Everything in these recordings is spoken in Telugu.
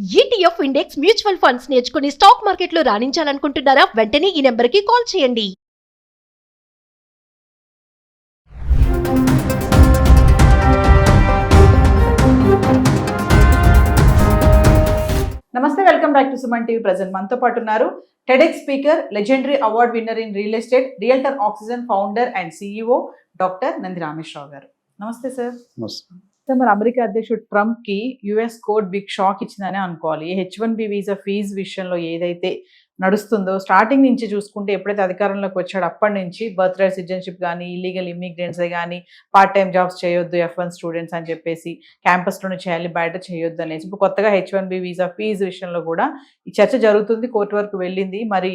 ఈటీఎఫ్ ఇండెక్స్ మ్యూచువల్ ఫండ్స్ నేర్చుకుని స్టాక్ మార్కెట్లో రాణించాలనుకుంటున్నారా? వెంటనే ఈ నెంబర్కి కాల్ చేయండి. నమస్తే, welcome back to Suman TV. Present మనతో పాటు ఉన్నారు TEDx speaker, legendary award winner in real estate, realtor oxygen founder and CEO doctor Nandi Rameshwar Rao గారు. నమస్తే సార్. మరి అమెరికా అధ్యక్షుడు ట్రంప్ కి యుఎస్ కోర్ట్ బిగ్ షాక్ ఇచ్చిందని అనుకోవాలి. ఈ H1B వీసా ఫీజు విషయంలో ఏదైతే నడుస్తుందో, స్టార్టింగ్ నుంచి చూసుకుంటే ఎప్పుడైతే అధికారంలోకి వచ్చాడో అప్పటి నుంచి బర్త్ రైట్ సిటిజన్షిప్ కానీ, ఇల్లీగల్ ఇమిగ్రెంట్స్ కానీ, పార్ట్ టైం జాబ్స్ చేయొద్దు F1 స్టూడెంట్స్ అని చెప్పేసి, క్యాంపస్లోనే చేయాలి, బయట చేయొద్దు అనేసి, ఇప్పుడు కొత్తగా H1B వీసా ఫీజు విషయంలో కూడా ఈ చర్చ జరుగుతుంది, కోర్టు వరకు వెళ్ళింది. మరి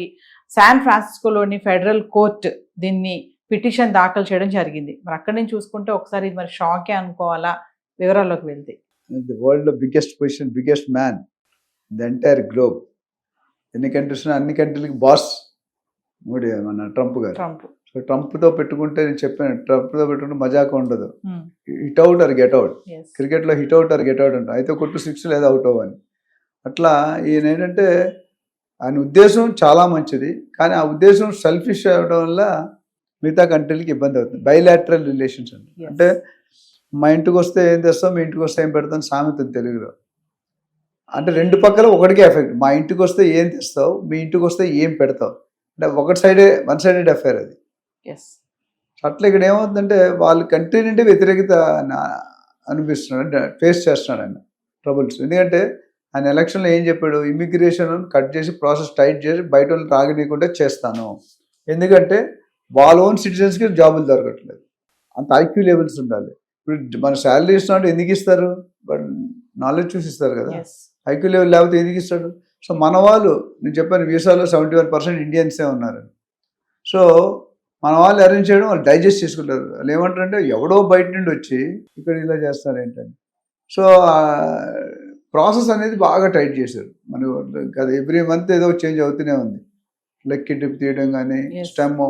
శాన్ ఫ్రాన్సిస్కోలోని ఫెడరల్ కోర్ట్ దీన్ని పిటిషన్ దాఖలు చేయడం జరిగింది. మరి అక్కడి నుంచి చూసుకుంటే ఒకసారి ఇది మరి షాకే అనుకోవాలా? వివరాల్లోకి వెళ్తే, the world biggest position, biggest man the entire globe. ఎన్ని కంట్రీస్ అన్ని కంట్రీలకి బాస్ మన ట్రంప్ గారు. సో ట్రంప్తో పెట్టుకుంటే, నేను చెప్పాను, ట్రంప్తో పెట్టుకుంటే మజాక ఉండదు. Hit out or get out. క్రికెట్లో hit out or get out అంట, అయితే కొట్టు 6 లేదా అవుట్ అవ్వని. అట్లా ఈయన ఏంటంటే, ఆయన ఉద్దేశం చాలా మంచిది, కానీ ఆ ఉద్దేశం సెల్ఫిష్ అవ్వడం వల్ల మిగతా కంట్రీలకి ఇబ్బంది అవుతుంది. బైలాటరల్ రిలేషన్స్ అంటే మా ఇంటికి వస్తే ఏం తెస్తాం, మీ ఇంటికి వస్తే ఏం పెడతాం సామెత తెలుగులో. అంటే రెండు పక్కల ఒకటికే ఎఫెక్ట్. మా ఇంటికి వస్తే ఏం తెస్తావు, మీ ఇంటికి వస్తే ఏం పెడతావు, అంటే వన్ సైడెడ్ అఫేర్ అది. అట్లా ఇక్కడ ఏమవుతుందంటే, వాళ్ళ కంట్రీ నుండి వ్యతిరేకత అనిపిస్తున్నాడు, ఫేస్ చేస్తున్నాడు ఆయన ట్రబుల్స్. ఎందుకంటే ఆయన ఎలక్షన్లో ఏం చెప్పాడు, ఇమిగ్రేషన్ కట్ చేసి ప్రాసెస్ టైట్ చేసి బయట వాళ్ళు తాగనీయకుండా చేస్తాను. ఎందుకంటే వాళ్ళ ఓన్ సిటిజన్స్కి జాబులు దొరకట్లేదు. అంత ఐక్యూ లెవెల్స్ ఉండాలి. ఇప్పుడు మన శాలరీ ఇస్తున్నాడు, ఎందుకు ఇస్తారు? బట్ నాలెడ్జ్ చూసి ఇస్తారు కదా. ఐక్యూ లెవెల్ లేకపోతే ఎందుకు ఇస్తాడు? సో మన వాళ్ళు, నేను చెప్పాను వీసాలో 71% ఇండియన్సే ఉన్నారు. సో మన వాళ్ళు అరేంజ్ చేయడం, వాళ్ళు డైజెస్ట్ చేసుకుంటారు. వాళ్ళు ఏమంటారంటే, ఎవడో బయట నుండి వచ్చి ఇక్కడ ఇలా చేస్తారు ఏంటని. సో ప్రాసెస్ అనేది బాగా టైట్ చేశారు. మన కదా ఎవ్రీ మంత్ ఏదో చేంజ్ అవుతూనే ఉంది. లెక్కి టిప్ తీయడం కానీ, స్టెమ్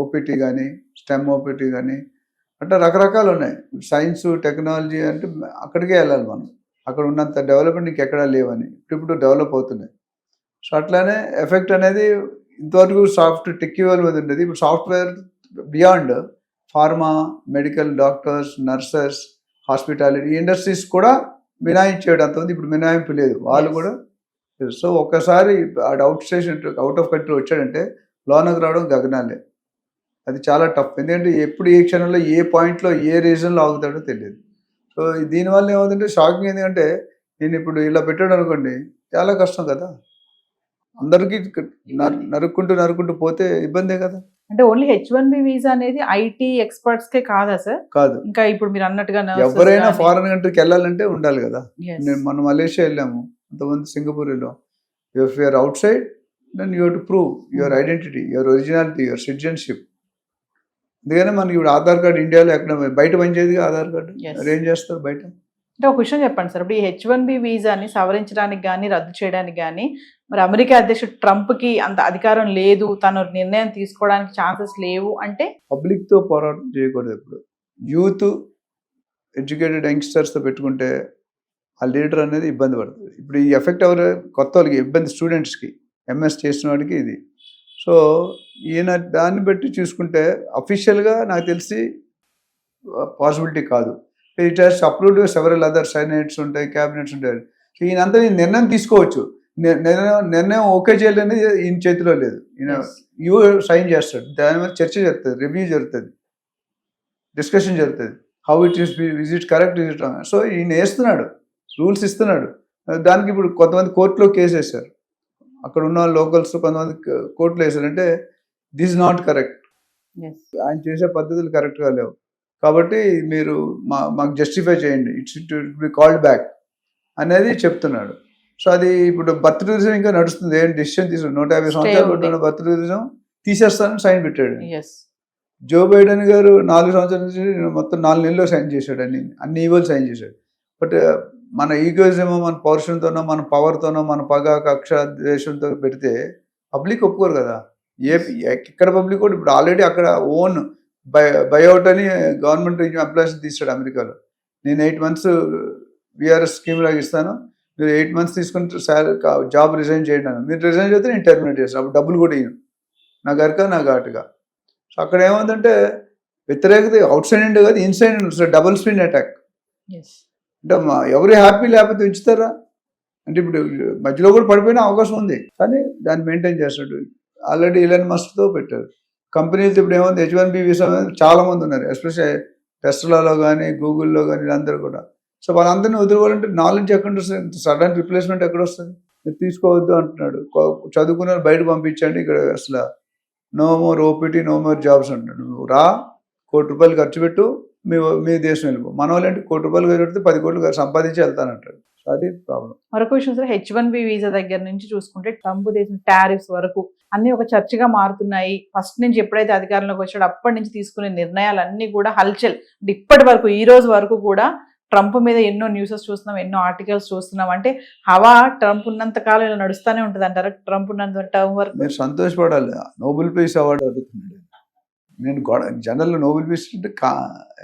ఓపీటీ కానీ, స్టెమ్ ఓపీటీ కానీ, అంటే రకరకాలు ఉన్నాయి. సైన్స్, టెక్నాలజీ అంటే అక్కడికే వెళ్ళాలి మనం. అక్కడ ఉన్నంత డెవలప్మెంట్ ఇంకెక్కడా లేవని ఇప్పుడు డెవలప్ అవుతున్నాయి. సో అట్లానే ఎఫెక్ట్ అనేది ఇంతవరకు టెక్ మీద ఉండేది. ఇప్పుడు software beyond pharma, medical, doctors, nurses, hospitality industries కూడా మినహాయించేయడం. అంతమంది ఇప్పుడు మినహాయింపు లేదు, వాళ్ళు కూడా. సో ఒక్కసారి అవుట్ ఆఫ్ కంట్రీ వచ్చాడంటే లోనకు రావడం గగనాలే. అది చాలా టఫ్. ఎందుకంటే ఎప్పుడు ఏ క్షణంలో ఏ పాయింట్లో ఏ రీజన్లో ఆగుతాడో తెలియదు. సో దీనివల్ల ఏమవుతుందంటే షాకింగ్. ఎందుకంటే నేను ఇప్పుడు ఇలా పెట్టాడు అనుకోండి, చాలా కష్టం కదా. అందరికీ నరుక్కుంటూ పోతే ఇబ్బందే కదా. అంటే ఓన్లీ H1B వీసా అనేది ఐటీ ఎక్స్పర్ట్స్ కే కాదా సార్? కాదు, ఇంకా ఇప్పుడు మీరు అన్నట్టుగా ఎవరైనా ఫారెన్ కంట్రీకి వెళ్ళాలంటే ఉండాలి కదా. మనం మలేషియా వెళ్ళాము, అంతమంది సింగపూర్ వెళ్ళాం. If you're outside then you have to prove your identity, your originality, your citizenship. అందుకనే మనకి ఇప్పుడు ఆధార్ కార్డు ఇండియాలో ఎక్కడ బయట పనిచేయదుగా ఆధార్ కార్డు. ఏం చేస్తారు బయట? అంటే ఒక విషయం చెప్పండి సార్, ఇప్పుడు ఈ H1B వీసాని సవరించడానికి కానీ, రద్దు చేయడానికి కానీ, మరి అమెరికా అధ్యక్షుడు ట్రంప్కి అంత అధికారం లేదు, తను నిర్ణయం తీసుకోవడానికి ఛాన్సెస్ లేవు అంటే? పబ్లిక్తో పోరాటం చేయకూడదు. ఇప్పుడు యూత్, ఎడ్యుకేటెడ్ యంగ్స్టర్స్తో పెట్టుకుంటే ఆ లీడర్ అనేది ఇబ్బంది పడుతుంది. ఇప్పుడు ఈ ఎఫెక్ట్ ఎవరు? కొత్త వాళ్ళకి ఇబ్బంది, స్టూడెంట్స్కి, ఎంఎస్ చేసిన వాడికి ఇది. సో ఈయన దాన్ని బట్టి చూసుకుంటే అఫీషియల్గా నాకు తెలిసి పాసిబిలిటీ కాదు. It has approved several other senates ఉంటాయి, క్యాబినెట్స్ ఉంటాయి. సో ఈయనంతా నిర్ణయం తీసుకోవచ్చు. నిర్ణయం ఓకే చేయాలనేది ఈయన చేతిలో లేదు. ఈయన సైన్ చేస్తాడు, దాని మీద చర్చ జరుగుతుంది, రివ్యూ జరుగుతుంది, డిస్కషన్ జరుగుతుంది. How it is it correct, is it wrong. So ఈయన వేస్తున్నాడు, రూల్స్ ఇస్తున్నాడు. దానికి ఇప్పుడు కొంతమంది కోర్టులో కేసు వేశారు. అక్కడ ఉన్న లోకల్స్ కొంతమంది కోర్టులో వేశారంటే దిస్ ఇస్ నాట్ కరెక్ట్, ఆయన చేసే పద్ధతులు కరెక్ట్గా లేవు, కాబట్టి మీరు మాకు జస్టిఫై చేయండి, ఇట్ బి కాల్డ్ బ్యాక్ అనేది చెప్తున్నాడు. సో అది ఇప్పుడు బర్త్ టూరిజం ఇంకా నడుస్తుంది. ఏం డిసిషన్ తీసుకు 150 సంవత్సరాలు పెట్టిన బర్త్ టూరిజం తీసేస్తానని సైన్ పెట్టాడు. జో బైడెన్ గారు 4 సంవత్సరాల నుంచి మొత్తం 4 నెలల్లో సైన్ చేశాడు, అన్ని ఈవోలు సైన్ చేశాడు. బట్ మన ఈగోయిజమో, మన పౌరుషంతోనో, మన పవర్తోనో, మన పగ, కక్ష, ద్వేషంతో పెడితే పబ్లిక్ ఒప్పుకోరు కదా. ఎక్కడ పబ్లిక్ కూడా ఇప్పుడు ఆల్రెడీ అక్కడ ఓన్ బైఅవుట్ అని గవర్నమెంట్ ఎంప్లాయీస్ తీస్తాడు అమెరికాలో. నేను 8 months విఆర్ఎస్ స్కీమ్ లాగా ఇస్తాను, మీరు 8 months తీసుకుని జాబ్ రిజైన్ చేయండి అన్న. మీరు రిజైన్ చేస్తే నేను టెర్మినేట్ చేస్తాను, అప్పుడు డబ్బులు కూడా ఇయ్యను, నా గరక నా ఘాటుగా. సో అక్కడ ఏముందంటే వ్యతిరేకత అవుట్ సైడ్ నుండి కాదు, ఇన్సైడ్ నుండి డబుల్ స్పిన్ అటాక్. అంటే ఎవరు హ్యాపీ లేకపోతే ఉంచుతారా? అంటే ఇప్పుడు మధ్యలో కూడా పడిపోయిన అవకాశం ఉంది, కానీ దాన్ని మెయింటైన్ చేస్తాడు. ఆల్రెడీ ఇలాన్ మస్క్తో పెట్టారు కంపెనీలతో. ఇప్పుడు ఏముంది, H1B వీసా చాలా మంది ఉన్నారు, ఎస్పెషల్లీ టెస్లాలో కానీ గూగుల్లో కానీ వీళ్ళందరూ కూడా. సో వాళ్ళందరినీ వదులుకోవాలంటే నాలెడ్జ్ ఎక్కడ వస్తుంది, సడన్ రిప్లేస్మెంట్ ఎక్కడ వస్తుంది? మీరు తీసుకోవద్దు అంటున్నాడు. చదువుకున్న బయట పంపించండి, ఇక్కడ అసలు no more OPT, no more jobs అంటున్నాడు. నువ్వు రా, ₹1 కోటి ఖర్చు పెట్టు, మీ దేశం వెళ్ళిపో. మన వాళ్ళు ఏంటి, ₹1 కోటి ఖర్చు పెడితే 10 కోట్లు సంపాదించి వెళ్తానంటాడు. సో అది ప్రాబ్లం. మరొక విషయం సార్, H1B వీసా దగ్గర నుంచి చూసుకుంటే ట్రంప్ దేశం టారిఫ్స్ వరకు అన్ని ఒక చర్చగా మారుతున్నాయి. ఫస్ట్ నుంచి ఎప్పుడైతే అధికారంలోకి వచ్చాడో అప్పటి నుంచి తీసుకునే నిర్ణయాలన్నీ కూడా హల్చల్. ఇప్పటి వరకు ఈ రోజు వరకు కూడా ట్రంప్ మీద ఎన్నో న్యూసెస్ చూస్తున్నాం, ఎన్నో ఆర్టికల్స్ చూస్తున్నాం. అంటే హవా ట్రంప్ ఉన్నంత కాలం ఇలా నడుస్తూనే ఉంటుంది అంటారా? ట్రంప్ ఉన్నంత టర్మ్ వరకు మీరు సంతోషపడాలి. నోబెల్ పీస్ అవార్డు అడుగుతున్నాడు. నేను జనరల్ నోబెల్ పీస్ అంటే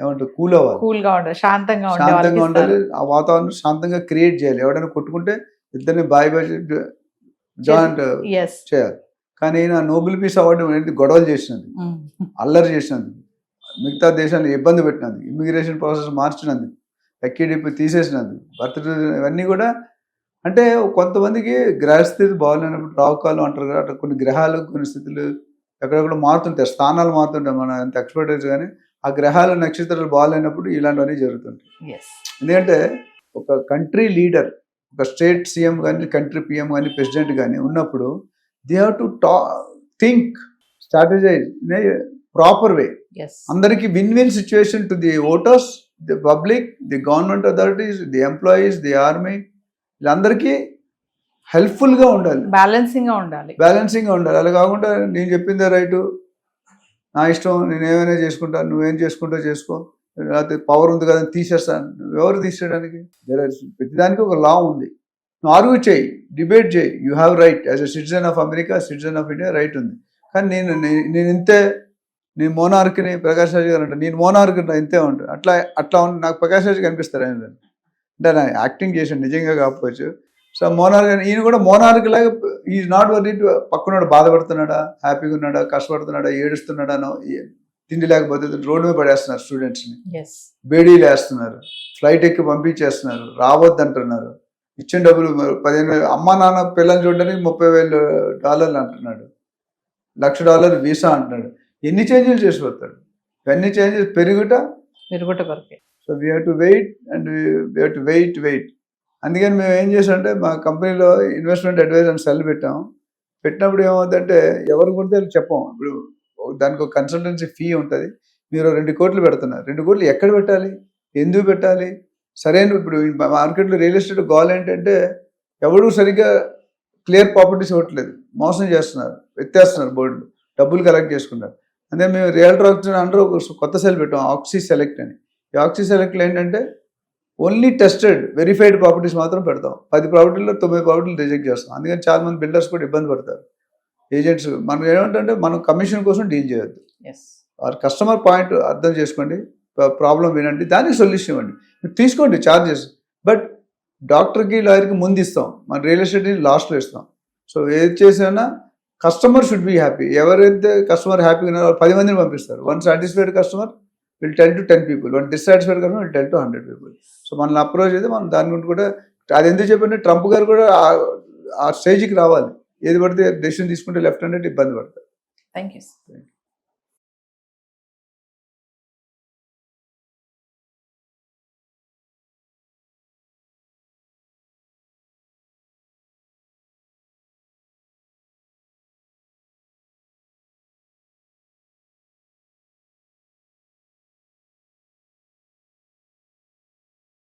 ఏమంటారు, కూల్ అవ్వాలి, కూల్గా ఉండాలి, శాంతంగా ఉండాలి. ఆ వాతావరణం శాంతంగా క్రియేట్ చేయాలి. ఎవడైనా కొట్టుకుంటే ఇద్దరిని బాయ్ జాయింట్ చేయాలి. కానీ నా నోబెల్ పీస్ అవార్డు అనేది గొడవలు చేసినది, అల్లరి చేసినది, మిగతా దేశాలను ఇబ్బంది పెట్టినది, ఇమిగ్రేషన్ ప్రాసెస్ మార్చినది, ఎక్కిడిపి తీసేసినది, ఇవన్నీ కూడా. అంటే కొంతమందికి గ్రహస్థితి బాగాలేనప్పుడు రావుకాలం అంటారు కదా, అట్లా కొన్ని గ్రహాలు కొన్ని స్థితులు ఎక్కడెక్కడ మారుతుంటాయి, స్థానాలు మారుతుంటాయి. మన ఎంత ఎక్స్పర్టైజ్ కానీ ఆ గ్రహాలు నక్షత్రాలు బాగాలేనప్పుడు ఇలాంటివన్నీ జరుగుతుంటాయి. ఎందుకంటే ఒక కంట్రీ లీడర్, ఒక స్టేట్ సీఎం కానీ, కంట్రీ పిఎం కానీ, ప్రెసిడెంట్ కానీ ఉన్నప్పుడు they have to think, strategize in a proper way. అందరికీ win win situation to the voters, the public, the government authorities, the employees, the army, వీళ్ళందరికీ హెల్ప్ఫుల్గా ఉండాలి, బ్యాలెన్సింగ్గా ఉండాలి. అలా కాకుండా నేను చెప్పిందే రైటు, నా ఇష్టం, నేను ఏమైనా చేసుకుంటాను, నువ్వేం చేసుకుంటా చేసుకో, లేకపోతే పవర్ ఉంది కదా తీసేస్తాను. ఎవరు తీసేయడానికి? ప్రతిదానికి ఒక లా ఉంది. నువ్వు ఆర్గ్యూ చేయి, డిబేట్ చేయి, you have right as a citizen of America, citizen of India, right ఉంది. కానీ నేను ఇంతే, నేను మోనార్క్ని, ప్రకాష్ రాజ్ గారు అంటే నేను మోనార్క్ని ఇంతే ఉంటాను. అట్లా నాకు ప్రకాష్ రాజ్ కనిపిస్తారు ఆయన. అంటే నా యాక్టింగ్ చేసాను, నిజంగా కాకపోవచ్చు. సో మోనార్క్, ఈయన కూడా మోనార్క్ లాగా ఈజ్ నాట్ వరీడ్. పక్కనోడు బాధపడుతున్నాడా, హ్యాపీగా ఉన్నాడా, కష్టపడుతున్నాడా, ఏడుస్తున్నాడానో, తిండి లేకపోతే రోడ్డు మీద పడేస్తున్నారు, స్టూడెంట్స్ని బేడీలు వేస్తున్నారు, ఫ్లైట్ ఎక్కి పంపించేస్తున్నారు, రావద్దంటున్నారు. ఇచ్చిన డబ్బులు 15,000, అమ్మా నాన్న పిల్లల్ని చూడడానికి $30,000 అంటున్నాడు, $1,00,000 వీసా అంటున్నాడు. ఎన్ని చేంజెస్ చేసిపోతాడు? ఇవన్నీ చేంజెస్ పెరుగుట కొరకే. So we have to wait and we have to wait. అందుకని మేము ఏం చేసామంటే మా కంపెనీలో ఇన్వెస్ట్మెంట్ అడ్వైజ్ అని సెల్ పెట్టినప్పుడు ఏమవుతుందంటే ఎవరు కొడితే చెప్పాం. ఇప్పుడు దానికి ఒక కన్సల్టెన్సీ ఫీ ఉంటుంది. మీరు 2 కోట్లు పెడుతున్నారు, 2 కోట్లు ఎక్కడ పెట్టాలి, ఎందుకు పెట్టాలి, సరైన. ఇప్పుడు మార్కెట్లో రియల్ ఎస్టేట్ గోల్ ఏంటంటే ఎవరు సరిగ్గా క్లియర్ ప్రాపర్టీస్ ఇవ్వట్లేదు, మోసం చేస్తున్నారు, ఎత్తేస్తున్నారు బోర్డులు, డబ్బులు కలెక్ట్ చేసుకున్నారు. అంటే మేము రియల్టర్ ఆప్షన్ అండర్ ఒక కొత్త సెల్ పెట్టాం, ఆక్సీ సెలెక్ట్ అని. ఈ ఆక్సీ సెలెక్ట్లో ఏంటంటే ఓన్లీ టెస్టెడ్ వెరిఫైడ్ ప్రాపర్టీస్ మాత్రం పెడతాం. 10 ప్రాపర్టీల్లో 9 ప్రాపర్టీలు రిజెక్ట్ చేస్తాం. అందుకని చాలా మంది బిల్డర్స్ కూడా ఇబ్బంది పడతారు, ఏజెంట్స్. మనం ఏమంటే మనం కమిషన్ కోసం డీల్ చేయొద్దు. వారి కస్టమర్ పాయింట్ అర్థం చేసుకోండి, ప్రాబ్లం వినండి, దానికి సొల్యూషన్ ఇవ్వండి. మీరు తీసుకోండి ఛార్జెస్, బట్ డాక్టర్కి లాయర్కి ముందు ఇస్తాం, మన రియల్ ఎస్టేట్ని లాస్ట్లో ఇస్తాం. సో ఏది చేసినా కస్టమర్ షుడ్ బీ హ్యాపీ. ఎవరైతే కస్టమర్ హ్యాపీగా ఉన్నారో 10 మందిని పంపిస్తారు. 1 satisfied customer will tell to 10 people, 1 dissatisfied customer will tell to 100 people. So మనల్ని అప్రోచ్ అయితే మనం దాని గురించి కూడా, అది ఎందుకు చెప్పండి, ట్రంప్ గారు కూడా ఆ స్టేజ్కి రావాలి. ఏది పడితే డెసిషన్ తీసుకుంటే లెఫ్ట్ హ్యాండ్ ఇబ్బంది పడతారు. Thank you.